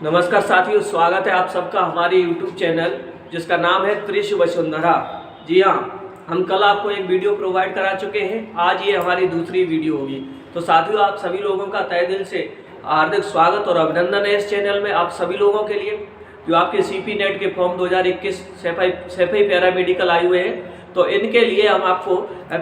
नमस्कार साथियों, स्वागत है आप सबका हमारे YouTube चैनल जिसका नाम है कृषि वसुंधरा। जी हाँ, हम कल आपको एक वीडियो प्रोवाइड करा चुके हैं। आज ये हमारी दूसरी वीडियो होगी। तो साथियों, आप सभी लोगों का तहे दिल से हार्दिक स्वागत और अभिनंदन है इस चैनल में। आप सभी लोगों के लिए जो आपके CP नेट के फॉर्म 2021 सफाई पैरामेडिकल आए हुए हैं, तो इनके लिए हम आपको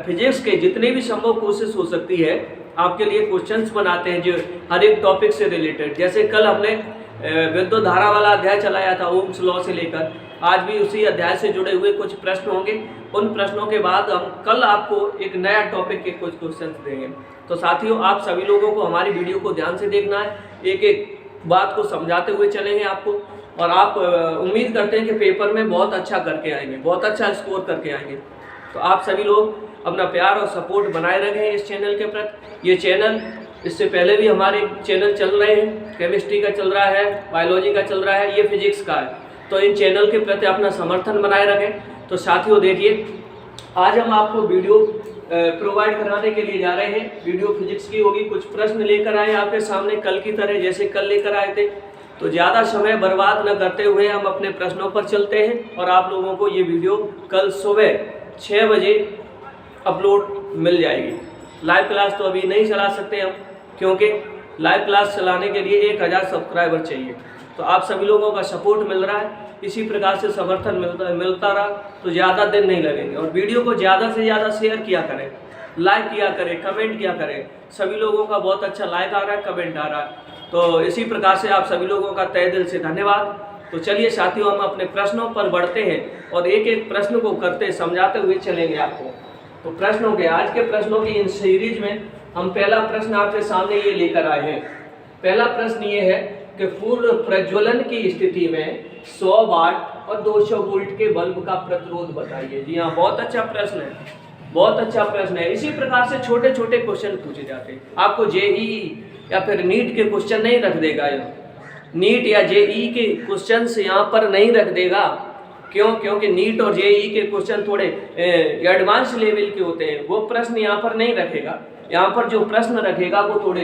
फिजिक्स के जितने भी संभव कोशिश हो सकती है आपके लिए क्वेश्चंस बनाते हैं जो हर एक टॉपिक से रिलेटेड। जैसे कल हमने विद्युत धारा वाला अध्याय चलाया था ओम्स लॉ से लेकर, आज भी उसी अध्याय से जुड़े हुए कुछ प्रश्न होंगे। उन प्रश्नों के बाद हम कल आपको एक नया टॉपिक के कुछ क्वेश्चंस देंगे। तो साथियों, आप सभी लोगों को हमारी वीडियो को ध्यान से देखना है, एक एक बात को समझाते हुए चलेंगे आपको। और आप उम्मीद करते हैं कि पेपर में बहुत अच्छा करके आएंगे, बहुत अच्छा स्कोर करके आएंगे। तो आप सभी लोग अपना प्यार और सपोर्ट बनाए रखें इस चैनल के प्रति। ये चैनल इससे पहले भी हमारे चैनल चल रहे हैं, केमिस्ट्री का चल रहा है, बायोलॉजी का चल रहा है, ये फिजिक्स का है। तो इन चैनल के प्रति अपना समर्थन बनाए रखें। तो साथियों देखिए, आज हम आपको वीडियो प्रोवाइड कराने के लिए जा रहे हैं। वीडियो फिजिक्स की होगी। कुछ प्रश्न लेकर आए आपके सामने कल की तरह, जैसे कल लेकर आए थे। तो ज़्यादा समय बर्बाद न करते हुए हम अपने प्रश्नों पर चलते हैं और आप लोगों को ये वीडियो कल सुबह 6 बजे अपलोड मिल जाएगी। लाइव क्लास तो अभी नहीं चला सकते हम, क्योंकि लाइव क्लास चलाने के लिए 1000 सब्सक्राइबर चाहिए। तो आप सभी लोगों का सपोर्ट मिल रहा है, इसी प्रकार से समर्थन मिलता रहा तो ज़्यादा दिन नहीं लगेंगे। और वीडियो को ज़्यादा से ज़्यादा शेयर किया करें, लाइक किया करें, कमेंट किया करें। सभी लोगों का बहुत अच्छा लाइक आ रहा है, कमेंट आ रहा है। तो इसी प्रकार से आप सभी लोगों का तहे दिल से धन्यवाद। तो चलिए साथियों, हम अपने प्रश्नों पर बढ़ते हैं और एक एक प्रश्न को करते समझाते हुए चलेंगे आपको। तो प्रश्नों के आज के प्रश्नों की इन सीरीज में हम पहला प्रश्न आपके सामने ये लेकर आए हैं। पहला प्रश्न ये है कि पूर्ण प्रज्वलन की स्थिति में 100 वाट और 200 वोल्ट के बल्ब का प्रतिरोध बताइए। जी हाँ, बहुत अच्छा प्रश्न है, बहुत अच्छा प्रश्न है। इसी प्रकार से छोटे छोटे क्वेश्चन पूछे जाते हैं। आपको JEE या फिर नीट के क्वेश्चन नहीं रख देगा, नीट या JEE के क्वेश्चन यहाँ पर नहीं रख देगा। क्यों? क्योंकि नीट और JEE के क्वेश्चन थोड़े एडवांस लेवल के होते हैं। वो प्रश्न यहाँ पर नहीं रखेगा। यहाँ पर जो प्रश्न रखेगा वो थोड़े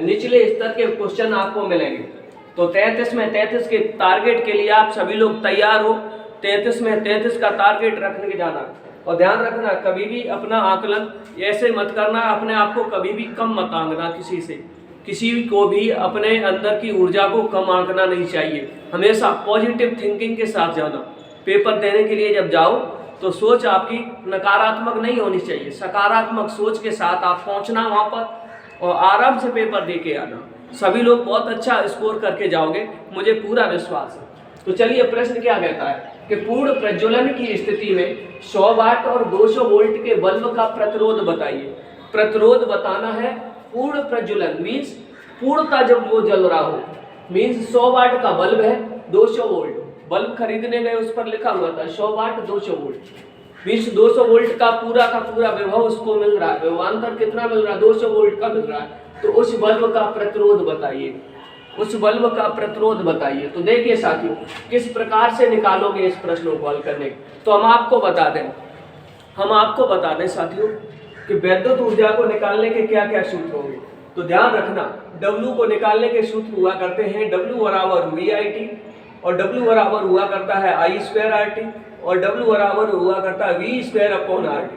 निचले स्तर के क्वेश्चन आपको मिलेंगे। तो 33 में 33 के टारगेट के लिए आप सभी लोग तैयार हो। 33 में 33 का टारगेट रखने के जाना। और ध्यान रखना, कभी भी अपना आकलन ऐसे मत करना, अपने आप को कभी भी कम मत आंकना। किसी को भी अपने अंदर की ऊर्जा को कम आंकना नहीं चाहिए। हमेशा पॉजिटिव थिंकिंग के साथ जाना। पेपर देने के लिए जब जाओ तो सोच आपकी नकारात्मक नहीं होनी चाहिए, सकारात्मक सोच के साथ आप पहुंचना वहां पर और आराम से पेपर दे के आना। सभी लोग बहुत अच्छा स्कोर करके जाओगे, मुझे पूरा विश्वास है। तो चलिए, प्रश्न क्या कहता है कि पूर्ण प्रज्वलन की स्थिति में 100 वाट और 200 वोल्ट के बल्ब का प्रतिरोध बताइए। प्रतिरोध बताना है। पूर्ण प्रज्वलन मीन्स पूर्णता जब वो जल रहा हो, मीन्स 100 वाट का बल्ब है, 200 वोल्ट बल्ब खरीदने गए, उस पर लिखा हुआ था 100 वाट 200 वोल्ट, मीन्स 200 वोल्ट का पूरा विभव उसको मिल रहा है। विभवांतर कितना मिल रहा है? 200 वोल्ट का मिल रहा है। तो उस बल्ब का प्रतिरोध बताइए, उस बल्ब का प्रतिरोध बताइए। तो देखिए साथियों, किस प्रकार से निकालोगे इस प्रश्न को हल करने। तो हम आपको बता दें साथियों कि विद्युत ऊर्जा को निकालने के क्या क्या सूत्र होंगे। तो ध्यान रखना, W को निकालने के सूत्र हुआ करते हैं W बराबर VIT, और W बराबर हुआ करता है I2RT, और W बराबर हुआ करता है V2/RT।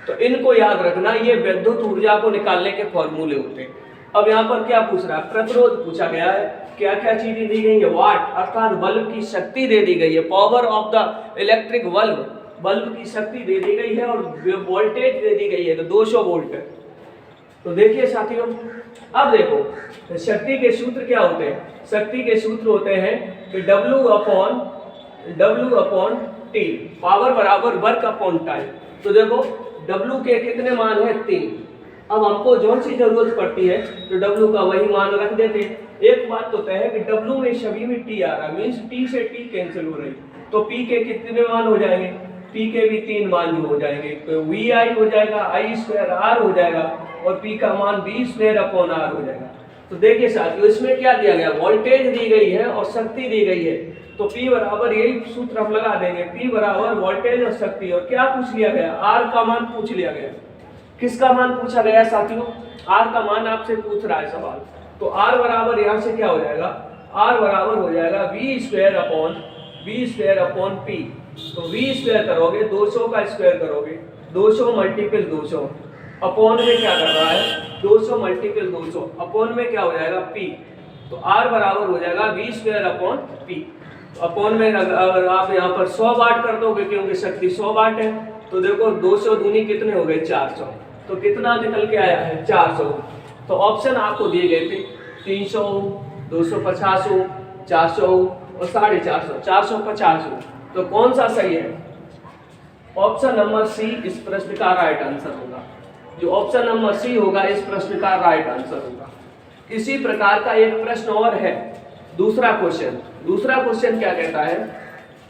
तो इनको याद रखना, ये विद्युत ऊर्जा को निकालने के फॉर्मूले होते हैं। अब यहाँ पर क्या पूछ रहा है? प्रतिरोध पूछा गया है। क्या क्या चीजें दी गई है? वाट अर्थात बल्ब की शक्ति दे दी गई है, power of the electric bulb, bulb की शक्ति दे दी गई है, और वोल्टेज दे दी गई है, तो 200 वोल्ट है। तो देखिए साथियों, अब देखो शक्ति के सूत्र क्या होते हैं। शक्ति के सूत्र होते हैं कि W अपॉन T, पावर बराबर वर्क अपॉन टाइम। तो देखो W के कितने मान है? 3। अब हमको जो सी जरूरत पड़ती है तो W का वही मान रख देते हैं। एक बात तो तय है कि W में सभी में T आ रहा है, मीन्स T से T कैंसिल हो रही, तो P के कितने मान हो जाएंगे? P के भी 3 मान हो जाएंगे। तो VI हो जाएगा, I2R हो जाएगा, और P का मान V2/R हो जाएगा। तो देखिए साथियों, इसमें क्या दिया गया? वोल्टेज दी गई है और शक्ति दी गई है। तो P बराबर, यही सूत्र हम लगा देंगे, P बराबर वोल्टेज और शक्ति। और क्या पूछ लिया गया? R का मान पूछ लिया गया। किसका मान पूछा गया साथियों? R का मान आपसे पूछ रहा है सवाल। तो R बराबर यहाँ से क्या हो जाएगा? आर बराबर हो जाएगा वी स्क्वायर अपॉन पी। तो वी स्क्वायर करोगे 200 का स्क्वायर करोगे 200 मल्टीपल 200 अपॉन में क्या कर रहा है 200 मल्टीपल 200 अपॉन में क्या हो जाएगा पी। तो आर बराबर हो जाएगा V square upon P. Upon में अगर आप यहाँ पर 100 वाट कर दोगे क्योंकि शक्ति 100 वाट है, तो देखो 200 दूनी कितने हो गए 400। तो कितना निकल के आया है 400। तो ऑप्शन आपको दिए गए थे 300, 250, 400 और 450, 450। तो कौन सा सही है? ऑप्शन नंबर सी इस प्रश्न का राइट आंसर होगा। जो ऑप्शन नंबर सी होगा इस प्रश्न का राइट आंसर होगा। इसी प्रकार का एक प्रश्न और है, दूसरा क्वेश्चन क्या कहता है?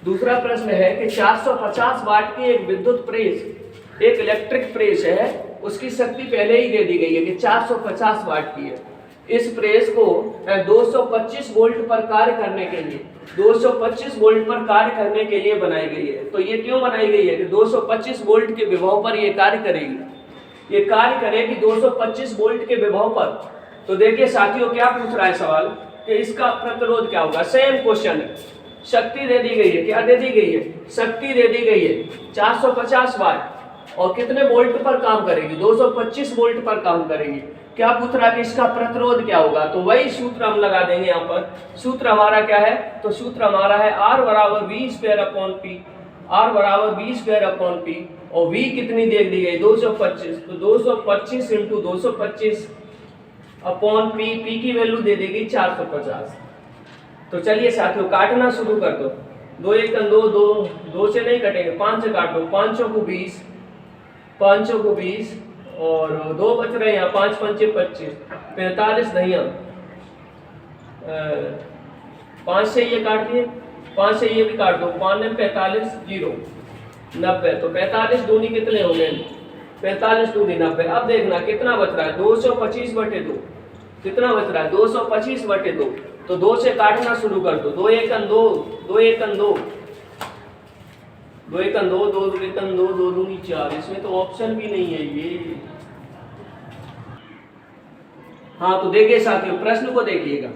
दूसरा प्रश्न है कि 450 वाट की एक विद्युत प्रेस, एक इलेक्ट्रिक प्रेस है, उसकी शक्ति पहले ही दे दी गई है कि 450 वाट की है। इस प्रेस को 225 वोल्ट पर कार्य करने के लिए 225 वोल्ट पर कार्य करने के लिए बनाई गई है। तो ये क्यों बनाई गई है कि 225 वोल्ट के विभव पर ये कार्य करेगी। ये कार्य करेगी 225 वोल्ट के विभव पर। तो देखिए साथियों क्या पूछ रहा है सवाल कि इसका प्रतिरोध क्या होगा। सेम क्वेश्चन है, शक्ति दे दी गई है, क्या दे दी गई है? शक्ति दे दी गई है 450 वाट और कितने वोल्ट पर काम करेगी? 225 वोल्ट पर काम करेगी। क्या पूछ रहा है कि इसका प्रतिरोध क्या होगा? तो वही सूत्र हम लगा देंगे यहाँ पर। सूत्र हमारा क्या है? तो सूत्र हमारा है आर बराबर V square upon P. R बराबर वी स्क्वायर अपॉन पी और वी कितनी दे दी गई 225। तो 225 इंटू 225 अपॉन पी, पी की वैल्यू दे देगी 450। तो चलिए साथियों काटना शुरू कर दो। 2 1 2 2 से नहीं कटेंगे, 5 से काट दो। 5 को 20, 5 को 20 और 2 बच रहे हैं, 5 5 25, 45 नहीं, 5 से ये काट दिए, 5 से ये भी काट दो, 5 में 45 0 90। तो 45 दूनी कितने हो गए? 45 दूनी 90। अब देखना कितना बच रहा है 225/2। कितना बच रहा है 225/2। तो 2 से काटना शुरू कर दो। 2 1 2 2 1 2 2 1 2 2 1 2 2 दूनी 4। इसमें तो ऑप्शन भी नहीं है ये। हाँ तो देखिए साथियों प्रश्न को देखिएगा,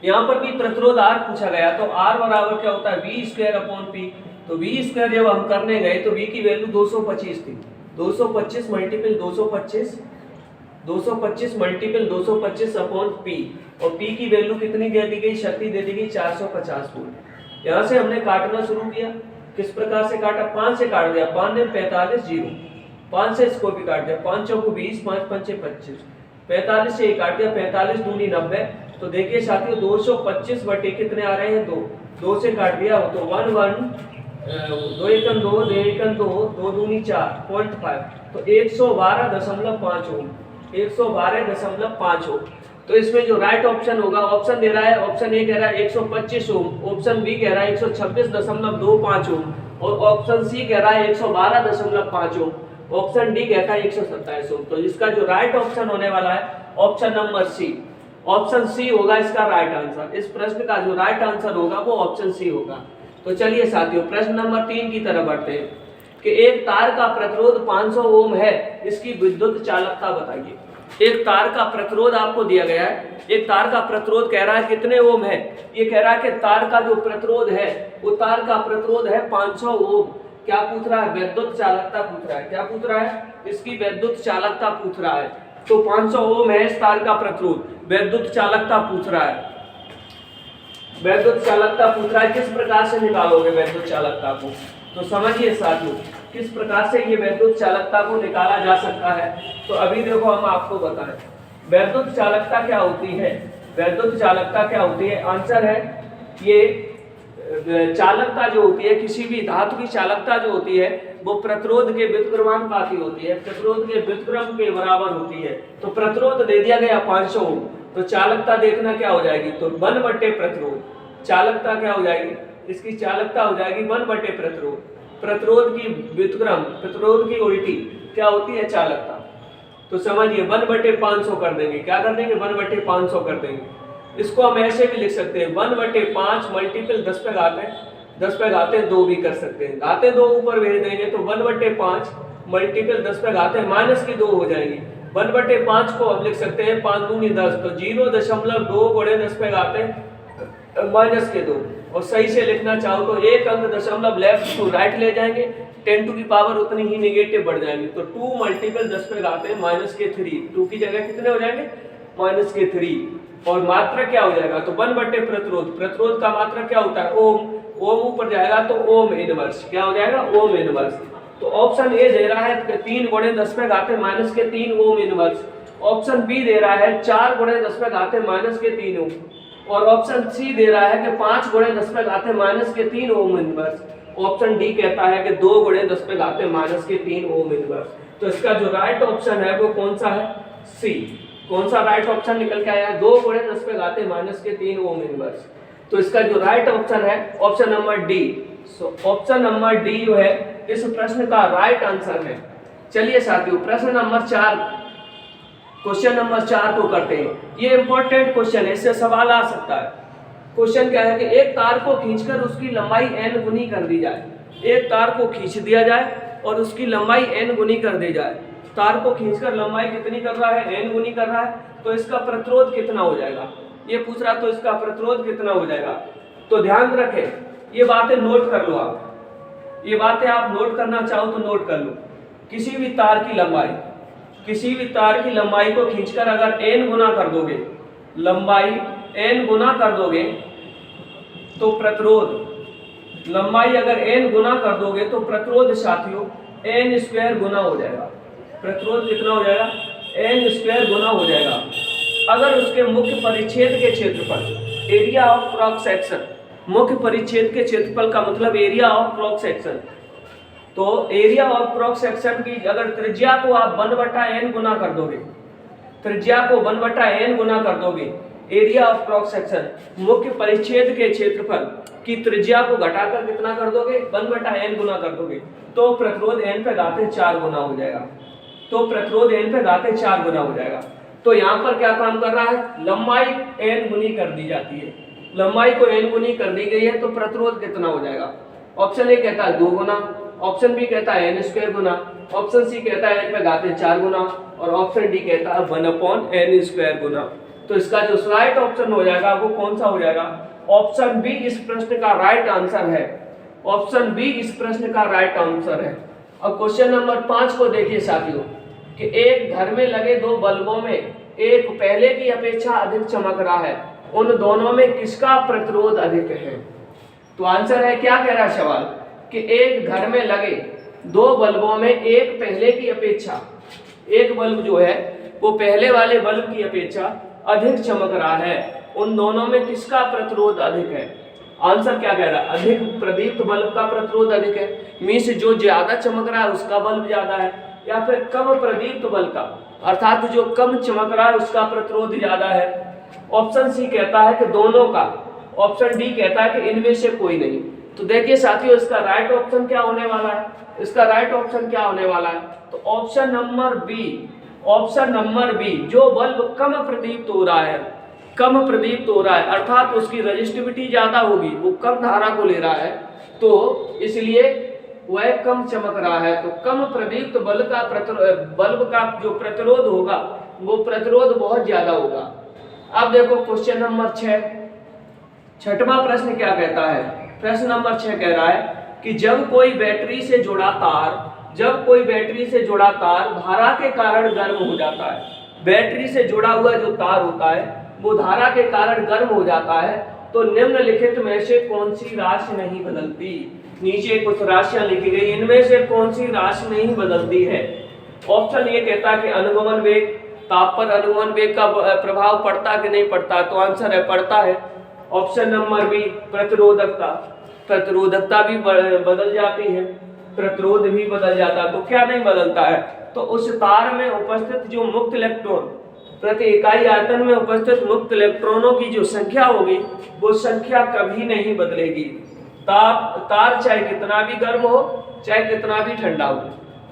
यहाँ पर भी प्रतिरोध R पूछा गया। तो R बराबर क्या होता है वी स्क्वायर अपॉन पी। तो वी स्क्वायर जब हम करने गए तो V की वैल्यू 225 थी। 225 मल्टीपल 225 मल्टीपल 225 अपॉन पी और P की वैल्यू कितनी दे दी गई? शक्ति दे दी गई 450 वोल्ट। यहाँ से हमने काटना शुरू किया। किस प्रकार से काटा? 5 से काट दिया, 5 में 45 0, 5 से इसको भी काट दिया, 5 को 20, 5 5 25, 45 से काट दिया, 45 दूनी 90। तो देखिए साथियों 225 बटे कितने आ रहे हैं 2, 2 से काट दिया तो 1 1 2 1 2 2 1 2 2 दूनी 4 0.5। तो 112.5 ओम, 112.5 ओम। तो इसमें जो राइट ऑप्शन होगा, ऑप्शन दे रहा है, ऑप्शन ए कह रहा है 125 ओम, ऑप्शन बी कह रहा है 126.25 ओम और ऑप्शन सी कह रहा है 112.5 ओम, ऑप्शन डी कहता है 127 ओम। तो इसका जो राइट ऑप्शन होने वाला है option number C, option C होगा इसका राइट आंसर। इस प्रश्न का जो राइट आंसर होगा वो ऑप्शन सी होगा। तो चलिए साथियों प्रश्न नंबर 3 की तरफ बढ़ते हैं कि एक तार का प्रतिरोध 500 ओम है, इसकी विद्युत चालकता बताइए। एक तार का प्रतिरोध आपको दिया गया है, एक तार का प्रतिरोध कह रहा है कितने ओम है? ये कह रहा है कि तार का जो प्रतिरोध है वो तार का प्रतिरोध है 500 ओम। क्या पूछ रहा है? विद्युत चालकता पूछ रहा है। क्या पूछ रहा है? इसकी विद्युत चालकता पूछ रहा है। तो 500 ओम है इस तार का प्रतिरोध, विद्युत चालकता पूछ रहा है। विद्युत चालकता पूछ रहा है, किस प्रकार से निकालोगे विद्युत चालकता को? तो समझिए साथियों किस प्रकार से ये विद्युत चालकता को निकाला जा सकता है। तो अभी देखो हम आपको बताएं विद्युत चालकता क्या होती है। विद्युत चालकता क्या होती है? आंसर है ये चालकता जो होती है, किसी भी धातु की चालकता जो होती है वो प्रतिरोध के व्युत्क्रमानुपाती होती है, प्रतिरोध के व्युत्क्रम के बराबर होती है। तो प्रतिरोध दे दिया गया 500 ओम, तो चालकता देखना क्या हो जाएगी? तो 1 बटे प्रतिरोध। चालकता क्या हो जाएगी? इसकी चालकता हो जाएगी 1 बटे प्रतिरोध। प्रतिरोध की व्युत्क्रम, प्रतिरोध की उल्टी क्या होती है? चालकता। तो समझिए 1 बटे 500 कर देंगे। क्या कर देंगे? 1 बटे 500 कर देंगे। इसको हम ऐसे भी लिख सकते हैं 1 बटे 5 मल्टीपल 10 पे घाते 2 भी कर सकते हैं। घाते 2 ऊपर भेज देंगे तो 1 बटे 5 मल्टीपल 10 पे घाते माइनस की 2 हो जाएगी। 1 बटे 5 को अब लिख सकते हैं 5 दूनी 10, तो 0.2 गुणे 10 पे घाते माइनस के 2। और सही से लिखना चाहो तो एक अंक दशमलव लेफ्ट टू राइट ले जाएंगे, 10 टू की पावर उतनी ही नेगेटिव बढ़ जाएंगे। तो 2 मल्टीपल 10 पे घाते माइनस के 3, 2 की जगह कितने हो जाएंगे माइनस के 3। और मात्रा क्या हो जाएगा तो 1 बटे प्रतिरोध, प्रतिरोध का मात्रा क्या होता है ओम, ओम ऊपर जाएगा तो ओम इनवर्स, क्या हो जाएगा ओम इनवर्स। तो ऑप्शन ए दे रहा है 3 गुणे 10 पे घाते माइनस के 3 ओम इनवर्स। ऑप्शन बी दे रहा है 4 गुणे 10 पे घाते माइनस के 3 ओम। और ऑप्शन सी दे रहा है कि 5 गुणे 10 पे घाते माइनस के 3 ओम इनवर्स। ऑप्शन डी कहता है कि 2 गुणे 10 पे घाते माइनस के 3 ओम इनवर्स। तो इसका जो राइट ऑप्शन है वो कौन सा है सी। कौन सा राइट ऑप्शन निकल के आया 2 गुणे 10 पे घाते माइनस के 3 ओम इनवर्स। तो इसका जो राइट ऑप्शन है option number D. So option number D जो है इस प्रश्न का राइट आंसर है। चलिए साथियों प्रश्न नंबर 4, क्वेश्चन नंबर 4 को करते हैं। ये इंपॉर्टेंट क्वेश्चन है, इससे सवाल आ सकता है। क्वेश्चन क्या है कि एक तार को खींचकर उसकी लंबाई n गुनी कर दी जाए। एक तार को खींच दिया जाए और उसकी लंबाई n गुनी कर दी जाए। तार को खींचकर लंबाई कितनी कर रहा है n गुनी कर रहा है, तो इसका प्रतिरोध कितना हो जाएगा ये पूछ रहा, तो इसका प्रतिरोध कितना हो जाएगा। तो ध्यान रखें ये बातें नोट कर लो आप, ये बातें आप नोट करना चाहो तो नोट कर लो। किसी भी तार की लंबाई, किसी भी तार की लंबाई को खींचकर अगर n गुना कर दोगे, लंबाई n गुना कर दोगे तो प्रतिरोध, लंबाई अगर n गुना कर दोगे तो प्रतिरोध साथियों n स्क्वायर गुना हो जाएगा। प्रतिरोध कितना हो जाएगा n स्क्वायर गुना हो जाएगा। अगर उसके मुख्य परिच्छेद के क्षेत्रफल, एरिया ऑफ क्रॉस सेक्शन, मुख्य परिच्छेद के क्षेत्रफल का मतलब एरिया ऑफ क्रॉस सेक्शन, तो एरिया ऑफ क्रॉस सेक्शन की अगर त्रिज्या को आप 1/n गुना कर दोगे, त्रिज्या को 1/n गुना कर दोगे, एरिया ऑफ क्रॉस सेक्शन मुख्य परिच्छेद के क्षेत्रफल की त्रिज्या को घटाकर कितना कर दोगे 1/n गुना कर दोगे, तो प्रतिरोध n पे घाते 4 गुना हो जाएगा। तो प्रतिरोध n पे घाते 4 गुना हो जाएगा। तो यहाँ पर क्या काम कर रहा है, लंबाई n गुनी कर दी जाती है, लंबाई को n गुनी कर दी गई है, तो प्रतिरोध कितना हो जाएगा। ऑप्शन ए कहता है 2 गुना, ऑप्शन बी कहता है n स्क्वायर गुना, ऑप्शन सी कहता है n पे घाते 4 गुना, और ऑप्शन डी कहता है 1/n स्क्वायर गुना। तो इसका जो राइट ऑप्शन हो जाएगा वो कौन सा हो जाएगा, ऑप्शन बी इस प्रश्न का राइट आंसर है। ऑप्शन बी इस प्रश्न का राइट आंसर है। अब क्वेश्चन नंबर 5 को देखिए साथियों कि एक घर में लगे 2 बल्बों में एक पहले की अपेक्षा अधिक चमक रहा है, उन दोनों में किसका प्रतिरोध अधिक है। तो आंसर है, क्या कह रहा है सवाल कि एक घर में लगे 2 बल्बों में एक पहले की अपेक्षा, एक बल्ब जो है वो पहले वाले बल्ब की अपेक्षा अधिक चमक रहा है, उन दोनों में किसका प्रतिरोध अधिक है। आंसर क्या कह रहा है, अधिक प्रदीप्त बल्ब का प्रतिरोध अधिक है, मीन्स जो ज्यादा चमक रहा है उसका बल्ब ज्यादा है, या फिर कम प्रदीप्त बल्ब का अर्थात जो कम चमक रहा है उसका प्रतिरोध ज्यादा है। ऑप्शन सी कहता है कि दोनों का, ऑप्शन डी कहता है कि इनमें से कोई नहीं। तो देखिए साथियों इसका राइट ऑप्शन क्या होने वाला है, इसका राइट ऑप्शन क्या होने वाला है, तो option number B, option number B, जो बल्ब कम प्रदीप्त हो रहा है, कम प्रदीप्त हो रहा है अर्थात उसकी रेजिस्टिविटी ज्यादा होगी, वो कम धारा को ले रहा है तो इसलिए वह कम चमक रहा है, तो कम प्रदीप्त बल्ब का जो प्रतिरोध होगा वो प्रतिरोध बहुत ज्यादा होगा। अब देखो क्वेश्चन नंबर 6, छठवां प्रश्न क्या कहता है। प्रश्न नंबर 6 कह रहा है कि जब कोई बैटरी से जुड़ा तार, जब कोई बैटरी से जुड़ा तार धारा के कारण गर्म हो जाता है, बैटरी से जुड़ा हुआ जो तार होता है वो धारा के कारण गर्म हो जाता है, तो निम्नलिखित में से कौन सी राशि नहीं बदलती। नीचे कुछ राशियां लिखी गई, इनमें से कौन सी राशि नहीं बदलती है। ऑप्शन ये कहता है कि अनुगमन वेग, ताप पर अनुगमन वेग का प्रभाव पड़ता कि नहीं पड़ता, तो आंसर है पड़ता है। ऑप्शन नंबर बी प्रतिरोधकता, प्रतिरोधकता भी बदल जाती है, प्रतिरोध भी बदल जाता है, तो क्या नहीं बदलता है, तो उस तार में उपस्थित जो मुक्त इलेक्ट्रॉन, प्रति इकाई आयतन में उपस्थित मुक्त इलेक्ट्रॉनों की जो संख्या होगी वो संख्या कभी नहीं बदलेगी। तार चाहे कितना भी गर्म हो चाहे कितना भी ठंडा हो,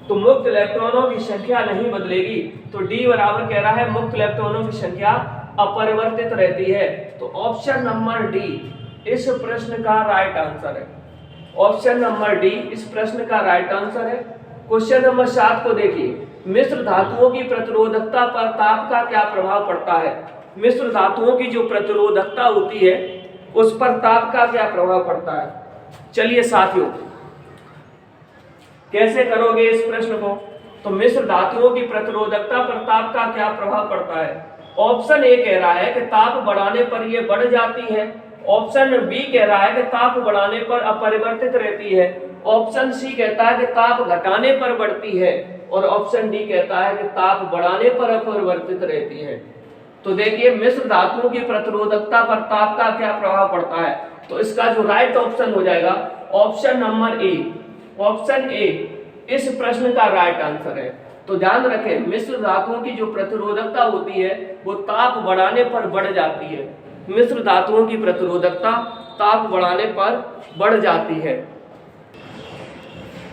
तो मुक्त इलेक्ट्रॉनों की संख्या नहीं बदलेगी। तो डी बराबर कह रहा है मुक्त इलेक्ट्रॉनों की संख्या अपरिवर्तित रहती है। तो ऑप्शन नंबर डी इस प्रश्न का राइट आंसर है। ऑप्शन नंबर डी इस प्रश्न का राइट आंसर है। क्वेश्चन नंबर 7 को देखिए, मिश्र धातुओं की प्रतिरोधकता पर ताप का क्या प्रभाव पड़ता है। मिश्र धातुओं की जो प्रतिरोधकता होती है उस पर ताप का क्या प्रभाव पड़ता है। चलिए साथियों, कैसे करोगे इस प्रश्न को। तो मिश्र धातुओं की प्रतिरोधकता पर ताप का क्या प्रभाव पड़ता है। ऑप्शन ए कह रहा है कि ताप बढ़ाने पर यह बढ़ जाती है। ऑप्शन बी कह रहा है कि ताप बढ़ाने पर अपरिवर्तित रहती है। ऑप्शन सी कहता है कि ताप घटाने पर बढ़ती है। और ऑप्शन डी कहता है कि ताप बढ़ाने पर अपरिवर्तित रहती है। तो देखिए, मिश्र धातुओं की प्रतिरोधकता पर ताप का क्या प्रभाव पड़ता है। तो इसका जो राइट ऑप्शन हो जाएगा option number A. Option A इस प्रश्न का राइट आंसर है। तो ध्यान रखें, मिश्र धातुओं की जो प्रतिरोधकता होती है वो ताप बढ़ाने पर बढ़ जाती है। मिश्र धातुओं की प्रतिरोधकता ताप बढ़ाने पर बढ़ जाती है।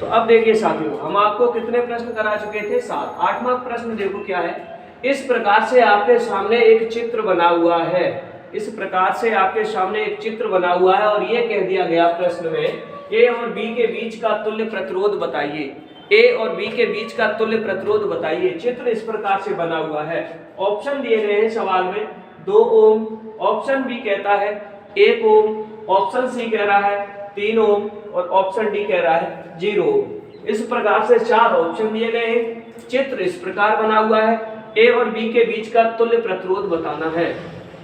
तो अब देखिए साथियों, हम आपको कितने प्रश्न करा चुके थे, 7। 8वां प्रश्न देखो क्या है। इस प्रकार से आपके सामने एक चित्र बना हुआ है। इस प्रकार से आपके सामने एक चित्र बना हुआ है और ये कह दिया गया प्रश्न में ए और बी के बीच का तुल्य प्रतिरोध बताइए। ए और बी के बीच का तुल्य प्रतिरोध बताइए। चित्र इस प्रकार से बना हुआ है। ऑप्शन दिए गए हैं सवाल में 2 ओम, ऑप्शन बी कहता है 1 ओम, ऑप्शन सी कह रहा है 3 ओम और ऑप्शन डी कह रहा है 0 ओम। इस प्रकार से 4 ऑप्शन दिए गए हैं। चित्र इस प्रकार बना हुआ है। ए और बी के बीच का तुल्य प्रतिरोध बताना है।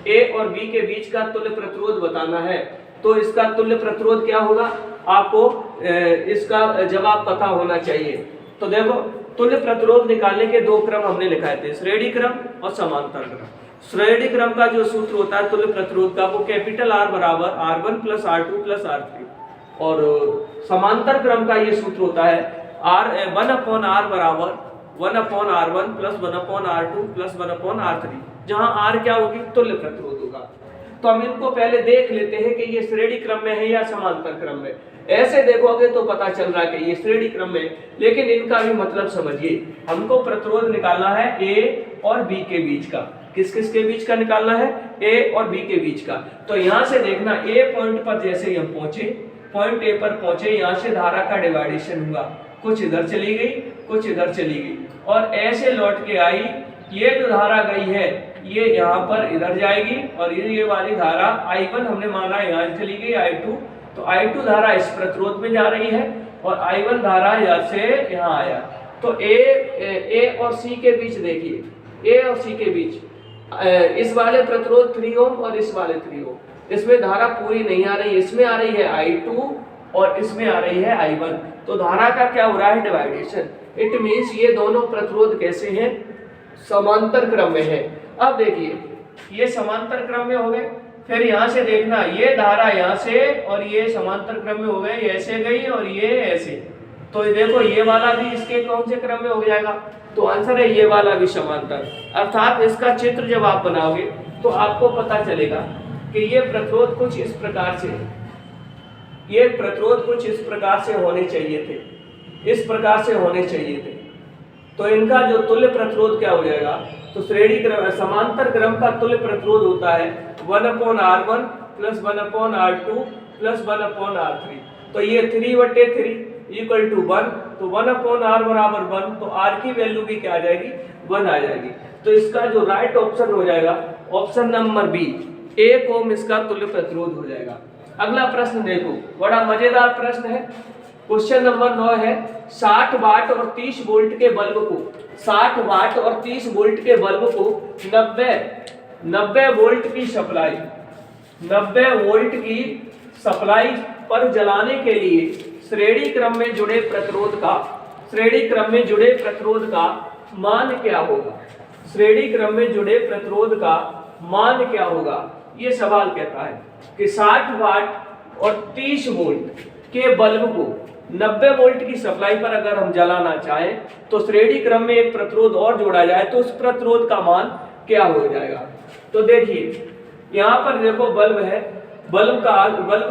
ए और बी के बीच का तुल्य प्रतिरोध बताना है। तो इसका तुल्य प्रतिरोध क्या होगा, आपको इसका जवाब पता होना चाहिए। तो देखो, तुल्य प्रतिरोध निकालने के 2 क्रम हमने लिखाए थे, श्रेणी क्रम और समांतर क्रम। श्रेणी क्रम का जो सूत्र होता है तुल्य प्रतिरोध का, वो कैपिटल R बराबर R1 plus R2 plus R3। और समांतर क्रम का ये सूत्र होता है 1/R बराबर 1/R1 plus 1/R2 plus 1/R3, जहां R क्या होगी, तुल्य प्रतिरोध होगा। तो हम इनको पहले देख लेते हैं कि ये श्रेणी क्रम में है या समांतर क्रम में। ऐसे देखोगे तो पता चल रहा है कि ये श्रेणी क्रम में, लेकिन इनका भी मतलब समझिए। हमको प्रतिरोध निकालना है ए और बी के बीच का। किस किस के बीच का निकालना है, ए और बी के बीच का। तो यहाँ से देखना, ए पॉइंट पर जैसे ही हम पहुंचे, पॉइंट ए पर पहुंचे, यहाँ से धारा का डिवाइडेशन हुआ, कुछ इधर चली गई कुछ इधर चली गई और ऐसे लौट के आई। ये जो धारा गई है ये यहाँ पर इधर जाएगी और ये वाली धारा I1 हमने माना यहाँ चली गई, I2, तो I2 धारा इस प्रतिरोध में जा रही है और I1 धारा यहाँ से यहाँ आया। तो A और C के बीच देखिए, A और C के बीच इस वाले प्रतिरोध 3 ओम और इस वाले 3 ओम, इसमें धारा पूरी नहीं आ रही, इसमें आ रही है I2 और इसमें आ रही है I1। तो धारा का क्या हो रहा है, डिवाइडेशन। इट मीन्स ये दोनों प्रतिरोध कैसे हैं, समांतर क्रम में है। अब देखिए, ये समांतर क्रम में हो गए। फिर यहाँ से देखना, ये धारा यहाँ से और ये समांतर क्रम में हो गए, ये ऐसे गई और ये ऐसे। तो देखो, ये वाला भी इसके कौन से क्रम में हो जाएगा, तो आंसर है ये वाला भी समांतर। अर्थात इसका चित्र जब आप बनाओगे तो आपको पता चलेगा कि ये प्रतिरोध कुछ इस प्रकार से, ये प्रतिरोध कुछ इस प्रकार से होने चाहिए थे, इस प्रकार से होने चाहिए थे। तो इनका जो तुल्य प्रतिरोध क्या हो जाएगा, तो श्रेणी क्रम समांतर क्रम का तुल्य प्रतिरोध होता है 1/R1 plus 1/R2 plus 1/R3। तो ये 3/3 इक्वल टू 1, तो 1/R बराबर 1, तो R की वैल्यू भी क्या आ जाएगी, 1 आ जाएगी। तो इसका जो राइट ऑप्शन हो जाएगा ऑप्शन नंबर बी, 1 ओम इसका तुल्य प्रतिरोध हो जाएगा। अगला प्रश्न देखो, बड़ा मजेदार प्रश्न है। क्वेश्चन नंबर 9 है, 60 वाट और 30 वोल्ट के बल्ब को 60 वाट और 30 वोल्ट के बल्ब को 90 वोल्ट की सप्लाई 90 वोल्ट की सप्लाई पर जलाने के लिए श्रेणी क्रम में जुड़े प्रतिरोध का मान क्या होगा। श्रेणी क्रम में जुड़े प्रतिरोध का मान क्या होगा, ये सवाल कहता है कि 60 वाट और 30 वोल्ट के बल्ब को 90 वोल्ट की सप्लाई पर अगर हम जलाना चाहें तो श्रेणी क्रम में एक प्रतिरोध और जोड़ा जाए तो उस प्रतिरोध का मान क्या हो जाएगा। तो देखिए, यहाँ पर देखो बल्ब है, बल्ब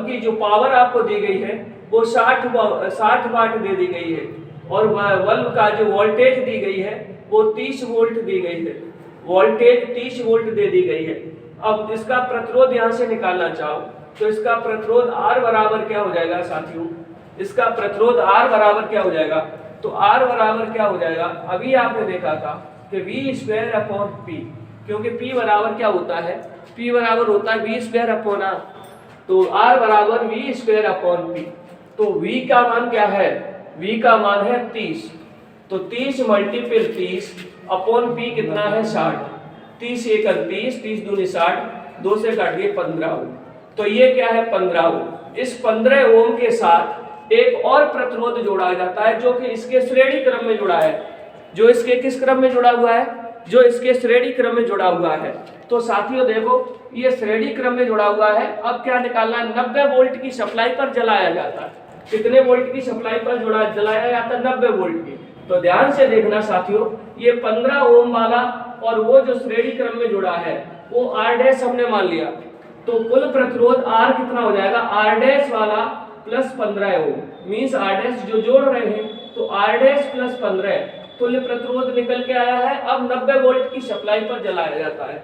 की जो पावर आपको दी गई है वो 60 वाट दे दी गई है और बल्ब का जो वोल्टेज दी गई है वो 30 वोल्ट दी गई है, वोल्टेज 30 वोल्ट दे दी गई है। अब इसका प्रतिरोध यहाँ से निकालना चाहो तो इसका प्रतिरोध R बराबर क्या हो जाएगा साथियों, इसका प्रतिरोध R बराबर क्या हो जाएगा, तो R बराबर क्या हो जाएगा, अभी आपने देखा था कि V²/P, क्योंकि P बराबर क्या होता है, P बराबर होता है V²/R। तो R बराबर वी स्क्वायर अपॉन पी। तो V का मान क्या है? V का मान है 30। तो 30 मल्टीपल 30 अपॉन पी कितना है? 60। 30 एक 30, 30 दूनी 60, 2 से काट दिए 15 ओम। तो ये क्या है? 15 ओम। इस 15 ओम के साथ एक और प्रतिरोध जोड़ा जाता है जो कि इसके श्रेणी क्रम में जुड़ा है। जो इसके किस क्रम में जुड़ा हुआ है? जो इसके श्रेणी क्रम में जुड़ा हुआ है। तो साथियों देखो, ये श्रेणी क्रम में जुड़ा हुआ है। अब क्या निकालना है? 90 वोल्ट की सप्लाई पर जलाया जाता है। कितने वोल्ट की सप्लाई पर जलाया जाता है? 90 वोल्ट की। तो ध्यान से देखना साथियों, ये 15 ओम वाला और वो जो श्रेणी क्रम में जुड़ा है वो R डैश हमने मान लिया। तो कुल प्रतिरोध R कितना हो जाएगा? R डैश वाला प्लस 15 ओम मीन्स R डैश जो जोड़ रहे हैं, तो R डैश प्लस 15 तुल्य प्रतिरोध निकल के आया है। अब 90 वोल्ट की सप्लाई पर जलाया जाता है।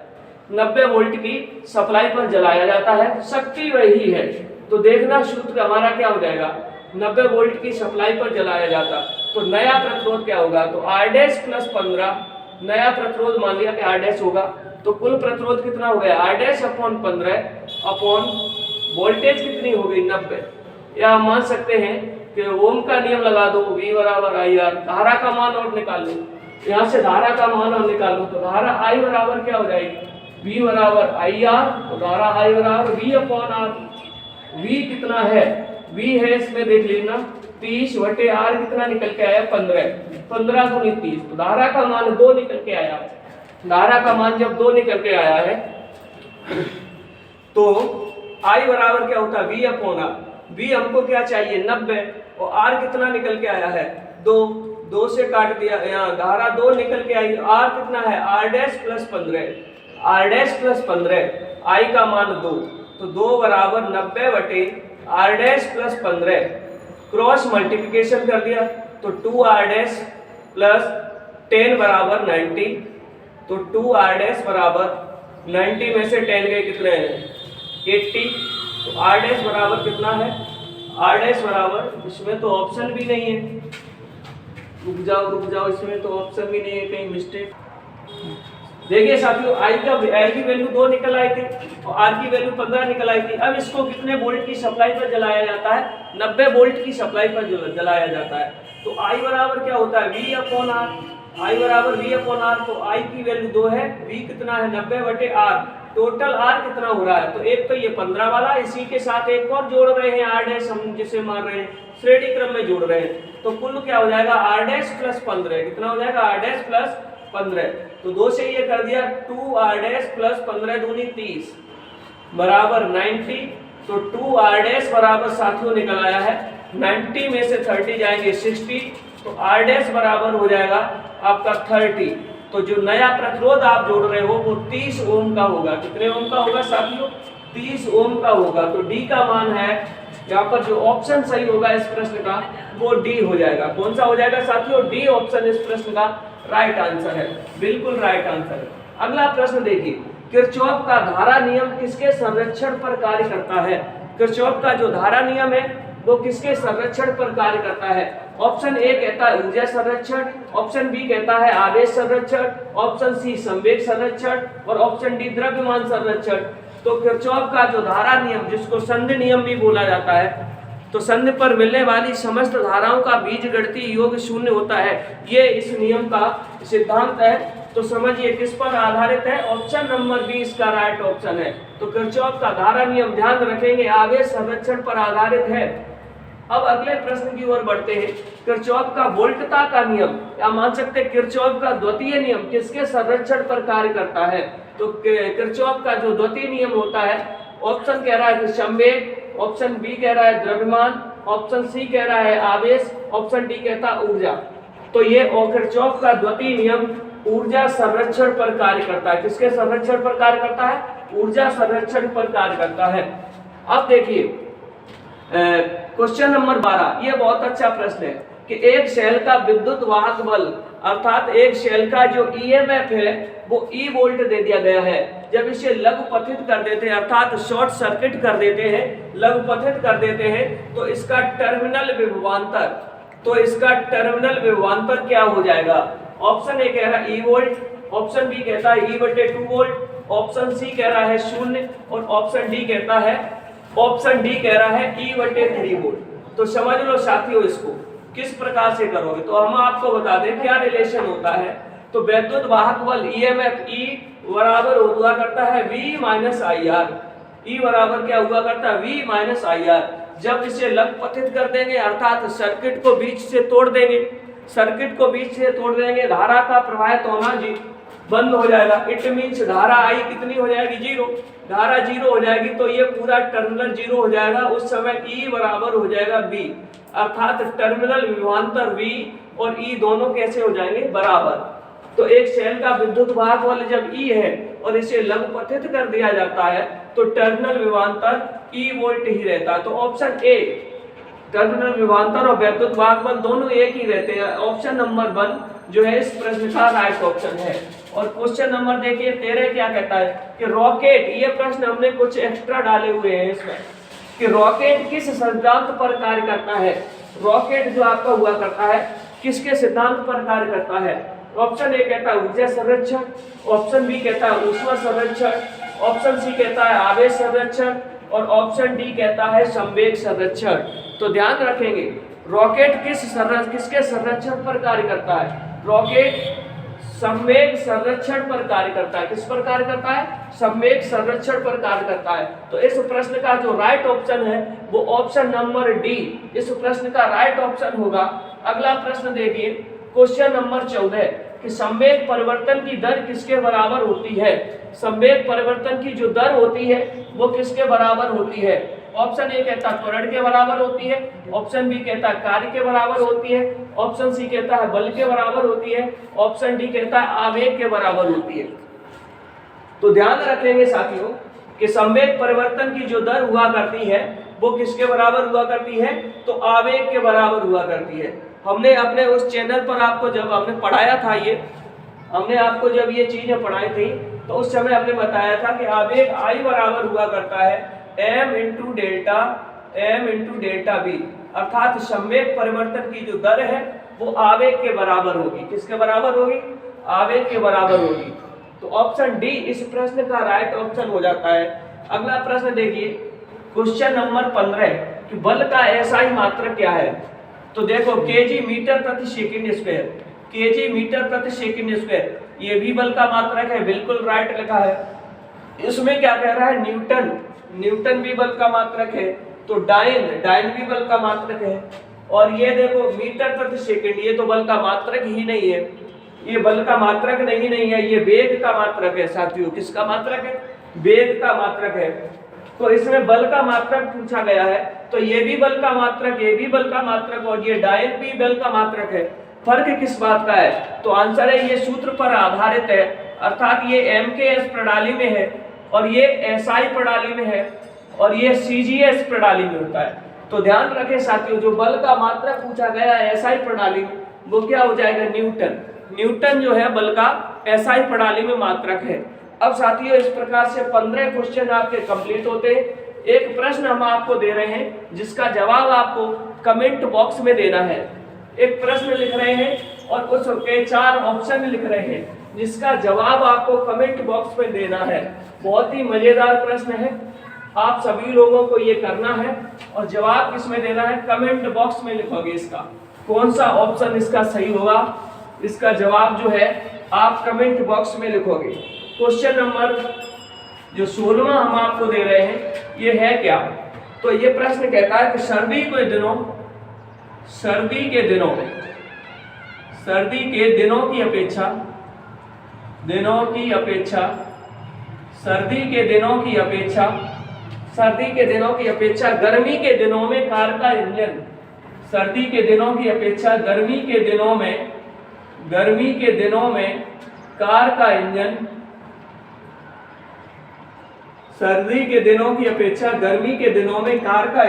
90 वोल्ट की सप्लाई पर जलाया जाता है, शक्ति वही है। तो देखना सूत्र हमारा क्या हो जाएगा? 90 वोल्ट की सप्लाई पर जलाया जाता, तो नया प्रतिरोध क्या होगा? तो R डैश प्लस 15, नया प्रतिरोध मान लिया कि R डैश होगा। तो कुल प्रतिरोध कितना हो गया? R dash upon 15 upon voltage कितनी हो गई? 90। या हम मान सकते हैं कि ओम का नियम लगा दो, V बराबर IR। धारा का मान और निकाल लो, यहाँ से धारा का मान और निकाल लो। तो धारा I बराबर क्या हो जाएगी? V बराबर IR। तो धारा I बराबर V अपॉन R। V कितना है? V है इसमें देख लेना 30 बटे R कितना निकल के आया? 15। 15 दूनी 30, तो धारा का मान 2 निकल के आया। धारा का मान जब 2 निकल के आया है तो I बराबर क्या होता है? V upon R। V हमको क्या चाहिए? 90, और R कितना निकल के आया है? 2। 2 से काट दिया, यहाँ धारा 2 निकल के आई। R कितना है? R dash plus 15। R dash plus 15, I का मान 2। तो 2 बराबर 90 बटे R dash plus 15, cross multiplication कर दिया तो 2R डैश प्लस 10 बराबर 90। तो 2R डैश बराबर 90 में से 10 गए कितने हैं? 80। तो R डैश बराबर कितना है? R डैश बराबर, इसमें तो ऑप्शन भी नहीं है, रुक जाओ, इसमें तो ऑप्शन भी नहीं है, कहीं मिस्टेक। देखिए साथियों, I की वैल्यू 2 निकल आई थी और R की वैल्यू 15 निकल आई थी। अब इसको कितने वोल्ट की सप्लाई पर जलाया जाता है? 90 वोल्ट की सप्लाई पर जलाया जाता है। तो I बराबर क्या होता है? V upon R। I बराबर V अपॉन R। तो I की वैल्यू 2 है, V कितना है? 90 बटे R। टोटल R कितना हो रहा है? तो एक तो ये 15 वाला, इसी के साथ एक और जोड़ रहे हैं R डैश, हम जिसे मान रहे हैं श्रेणी क्रम में जोड़ रहे हैं। तो कुल क्या हो जाएगा? R डैश प्लस 15 कितना हो जाएगा? R dash plus 15। तो 2 से ये कर दिया 2R डैश प्लस 15 दूनी 30 बराबर 90। तो 2R डैश बराबर साथियों निकल आया है 90 में से 30 जाएंगे 60। तो R डैश बराबर हो जाएगा आपका 30। तो जो नया प्रतिरोध आप जोड़ रहे हो वो 30 ओम का होगा। कितने ओम का होगा साथियों? 30 ओम का होगा। तो D का मान है, यहाँ पर जो ऑप्शन सही होगा इस प्रश्न का वो D हो जाएगा। कौन सा हो जाएगा साथियों? D ऑप्शन इस प्रश्न का राइट आंसर है, बिल्कुल राइट आंसर है। अगला प्रश्न देखिए, किरचॉफ का धारा नियम किसके संरक्षण पर कार्य करता है? किरचॉफ का जो धारा नियम है वो किसके संरक्षण पर कार्य करता है? ऑप्शन ए कहता है ऊर्जा संरक्षण, ऑप्शन बी कहता है आवेश संरक्षण, ऑप्शन सी संवेग संरक्षण और ऑप्शन डी द्रव्यमान संरक्षण। तो किरचॉफ का जो धारा नियम, जिसको संधि नियम भी बोला जाता है, तो संधि पर मिलने वाली समस्त धाराओं का बीजगणितीय योग शून्य होता है, ये इस नियम का सिद्धांत है। तो समझिए किस पर आधारित है? ऑप्शन नंबर बी इसका राइट ऑप्शन है। तो किरचॉफ का धारा नियम ध्यान रखेंगे आवेश संरक्षण पर आधारित है। अब अगले प्रश्न की ओर बढ़ते हैं। किरचॉफ का वोल्टता का नियम, या मान सकते हैं किरचॉफ का द्वितीय नियम किसके संरक्षण पर कार्य करता है? तो किरचॉफ का जो द्वितीय नियम होता है, ऑप्शन कह रहा है कि संवेग, ऑप्शन बी कह रहा है द्रव्यमान, ऑप्शन सी कह रहा है आवेश, ऑप्शन डी कहता है ऊर्जा। तो ये किरचॉफ का द्वितीय नियम ऊर्जा संरक्षण पर कार्य करता है। किसके संरक्षण पर कार्य करता है? ऊर्जा संरक्षण पर कार्य करता है। अब देखिए क्वेश्चन नंबर 12, ये बहुत अच्छा प्रश्न है कि एक शेल का विद्युत वाहक बल, अर्थात एक शेल का जो ईएमएफ है वो ई वोल्ट दे दिया गया है। जब इसे लघुपथित कर देते हैं, अर्थात शॉर्ट सर्किट कर देते हैं, लघुपथित कर देते हैं, तो इसका टर्मिनल विभवांतर क्या हो जाएगा? ऑप्शन ए कह रहा है ई वोल्ट, ऑप्शन बी कहता है ई बटे 2 वोल्ट, ऑप्शन सी कह रहा है 0 और ऑप्शन डी कहता है ऑप्शन डी कह रहा है E/3 वोल्ट। तो समझ लो साथियों इसको किस प्रकार से करोगे। तो हम आपको बता दें क्या रिलेशन होता है। तो वैद्युत वाहक बल EMF E बराबर हुआ करता है V माइनस IR। E बराबर क्या हुआ करता है V माइनस IR। जब इसे लंबपथित कर देंगे अर्थात सर्किट को बीच से तोड़ देंगे, सर्किट को बीच से तोड़ देंगे, धारा का प्रवाहित होना जी बंद हो जाएगा। इट मीन्स धारा आई कितनी हो जाएगी? 0। धारा 0 हो जाएगी तो ये पूरा टर्मिनल 0 हो जाएगा। उस समय E बराबर हो जाएगा V, अर्थात टर्मिनल विभवांतर V और E दोनों कैसे हो जाएंगे? बराबर। तो एक सेल का विद्युत वाहक बल जब E है और इसे लंबपथित कर दिया जाता है तो टर्मिनल विभवांतर E वोल्ट ही रहता है। तो ऑप्शन ए टर्मिनल विभवांतर और वैद्युत वाहक बल दोनों एक ही रहते हैं। ऑप्शन नंबर 1 जो है इस प्रश्न का राइट ऑप्शन है। और क्वेश्चन नंबर देखिए 13 क्या कहता है कि रॉकेट, ये प्रश्न हमने कुछ एक्स्ट्रा डाले हुए हैं इसमें, कि रॉकेट किस सिद्धांत पर कार्य करता है। रॉकेट जो आपका हुआ करता है किसके सिद्धांत पर कार्य करता है? ऑप्शन ए कहता है ऊर्जा संरक्षण, ऑप्शन बी कहता है ऊष्मा संरक्षण, ऑप्शन सी कहता है आवेश संरक्षण और ऑप्शन डी कहता है संवेग संरक्षण। तो ध्यान रखेंगे रॉकेट किसके संरक्षण पर कार्य करता है? रॉकेट संवेग संरक्षण पर कार्य करता है। किस पर कार्य करता है? संवेग संरक्षण पर कार्य करता है। तो इस प्रश्न का जो राइट ऑप्शन है वो ऑप्शन नंबर डी इस प्रश्न का राइट ऑप्शन होगा। अगला प्रश्न देखिए क्वेश्चन नंबर 14 कि संवेग परिवर्तन की दर किसके बराबर होती है? संवेग परिवर्तन की जो दर होती है वो किसके बराबर होती है? ऑप्शन ए कहता है त्वरण के बराबर होती है, ऑप्शन बी कहता है कार्य के बराबर होती है, ऑप्शन सी कहता है बल के बराबर होती है, ऑप्शन डी कहता है आवेग के बराबर होती है। तो ध्यान रखेंगे साथियों कि संवेग परिवर्तन की जो दर हुआ करती है वो किसके बराबर हुआ करती है? तो आवेग के बराबर हुआ करती है। हमने अपने उस चैनल पर आपको जब हमने पढ़ाया था हमने आपको जब ये चीजें पढ़ाई थी तो उस समय हमने बताया था कि आवेग I बराबर हुआ करता है m इंटू डेल्टा V, अर्थात संवेग परिवर्तन की जो दर है वो आवेग के बराबर होगी। किसके बराबर होगी? आवेग के बराबर होगी। तो ऑप्शन डी इस प्रश्न का राइट ऑप्शन हो जाता है। अगला प्रश्न देखिए क्वेश्चन नंबर 15 कि बल का SI मात्रक क्या है? तो देखो केजी मीटर प्रति सेकंड स्क्वायर, केजी मीटर प्रति सेकंड स्क्वायर, ये भी बल का मात्रक है, बिल्कुल राइट लिखा है। इसमें क्या कह रहा है? न्यूटन, न्यूटन भी बल का मात्रक है। तो डाइन भी बल का मात्रक है। और ये देखो मीटर प्रति सेकंड, ये तो बल का मात्रक ही नहीं है, ये बल का मात्रक नहीं है, ये वेग का मात्रक है साथियों। किसका मात्रक है? वेग का मात्रक है। तो इसमें बल का मात्रक पूछा गया है तो ये भी बल का मात्रक, ये भी बल का मात्रक और ये डायन भी बल का मात्रक है। फर्क किस बात का है? तो आंसर है ये सूत्र पर आधारित है, अर्थात ये MKS प्रणाली में है और ये SI प्रणाली में है और ये CGS प्रणाली में होता है। तो ध्यान रखें साथियों जो बल का मात्रक पूछा गया है SI प्रणाली में वो क्या हो जाएगा? न्यूटन। न्यूटन जो है बल का SI प्रणाली में मात्रक है। अब साथियों इस प्रकार से 15 क्वेश्चन आपके कंप्लीट होते हैं। एक प्रश्न हम आपको दे रहे हैं जिसका जवाब आपको कमेंट बॉक्स में देना है। एक प्रश्न लिख रहे हैं और उसके 4 ऑप्शन लिख रहे हैं जिसका जवाब आपको कमेंट बॉक्स में देना है। बहुत ही मजेदार प्रश्न है, आप सभी लोगों को ये करना है और जवाब किसमें देना है? कमेंट बॉक्स में लिखोगे इसका कौन सा ऑप्शन इसका सही होगा। इसका जवाब जो है आप कमेंट बॉक्स में लिखोगे। क्वेश्चन नंबर जो 16वां हम आपको दे रहे हैं ये है क्या? तो ये प्रश्न कहता है कि सर्दी के दिनों की अपेक्षा गर्मी के दिनों में कार का इंजन, सर्दी के दिनों की अपेक्षा गर्मी के दिनों में कार का इंजन, सर्दी के दिनों की अपेक्षा गर्मी के दिनों में कार का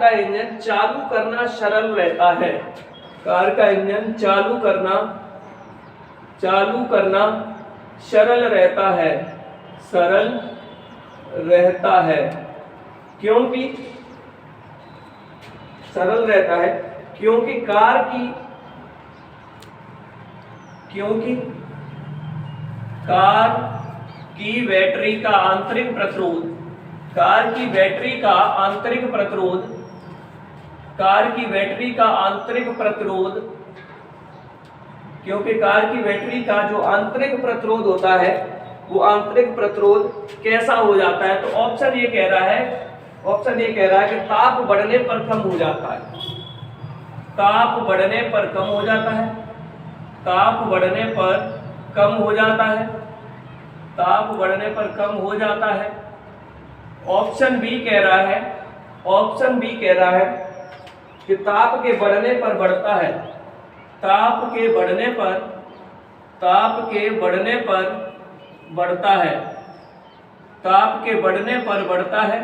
इंजन चालू करना सरल रहता है। कार का इंजन चालू करना सरल रहता है। क्योंकि सरल रहता है क्योंकि कार की बैटरी का आंतरिक प्रतिरोध कार की बैटरी का आंतरिक प्रतिरोध, कार की बैटरी का आंतरिक प्रतिरोध, क्योंकि कार की बैटरी का जो आंतरिक प्रतिरोध होता है वो आंतरिक प्रतिरोध कैसा हो जाता है, तो ऑप्शन ये कह रहा है कि ताप बढ़ने पर कम हो जाता है, ताप बढ़ने पर कम हो जाता है, ताप बढ़ने पर कम हो जाता है, ताप बढ़ने पर कम हो जाता है। ऑप्शन बी कह रहा है कि ताप के बढ़ने पर बढ़ता है, ताप के बढ़ने पर बढ़ता है, ताप के बढ़ने पर बढ़ता है।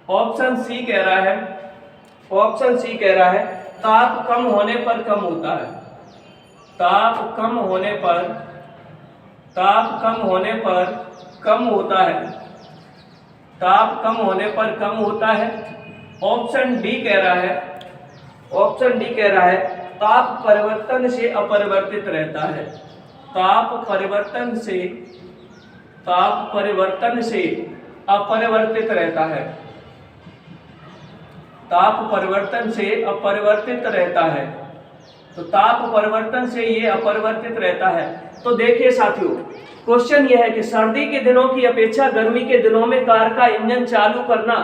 ऑप्शन सी कह रहा है ताप कम होने पर कम होता है, ताप कम होने पर कम होता है, ताप कम होने पर कम होता है। ऑप्शन डी कह रहा है ताप परिवर्तन से अपरिवर्तित रहता है, ताप परिवर्तन से अपरिवर्तित रहता है, ताप परिवर्तन से अपरिवर्तित रहता है, तो ताप परिवर्तन से ये अपरिवर्तित रहता है। तो देखिए साथियों, क्वेश्चन यह है कि सर्दी के दिनों की अपेक्षा गर्मी के दिनों में कार का इंजन चालू करना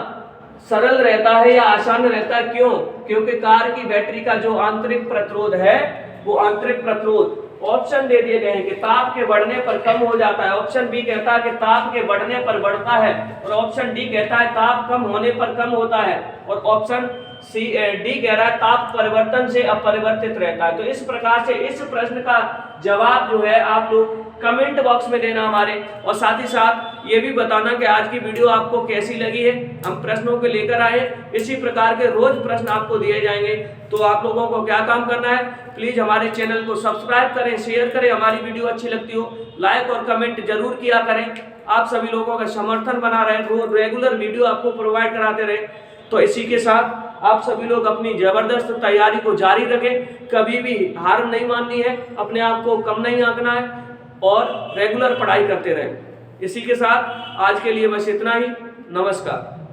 सरल रहता है या आसान रहता है, क्यों? क्योंकि कार की बैटरी का जो आंतरिक प्रतिरोध है वो आंतरिक प्रतिरोध ऑप्शन दे दिए गए हैं कि ताप के बढ़ने पर कम हो जाता है, ऑप्शन बी कहता है कि ताप के बढ़ने पर बढ़ता है, और ऑप्शन डी कहता है ताप कम होने पर कम होता है, और ऑप्शन डी कह रहा है ताप परिवर्तन से अपरिवर्तित रहता है। तो इस प्रकार से इस प्रश्न का जवाब जो है आप लोग कमेंट बॉक्स में देना हमारे, और साथ ही साथ ये भी बताना कि आज की वीडियो आपको कैसी लगी है। हम प्रश्नों को लेकर आए, इसी प्रकार के रोज प्रश्न आपको दिए जाएंगे। तो आप लोगों को क्या काम करना है, प्लीज हमारे चैनल को सब्सक्राइब करें, शेयर करें, हमारी वीडियो अच्छी लगती हो लाइक और कमेंट जरूर किया करें। आप सभी लोगों का समर्थन बना रहे, रेगुलर वीडियो आपको प्रोवाइड कराते रहे। तो इसी के साथ आप सभी लोग अपनी जबरदस्त तैयारी को जारी रखें, कभी भी हार नहीं माननी है, अपने आप को कम नहीं आंकना है, और रेगुलर पढ़ाई करते रहें। इसी के साथ आज के लिए बस इतना ही। नमस्कार।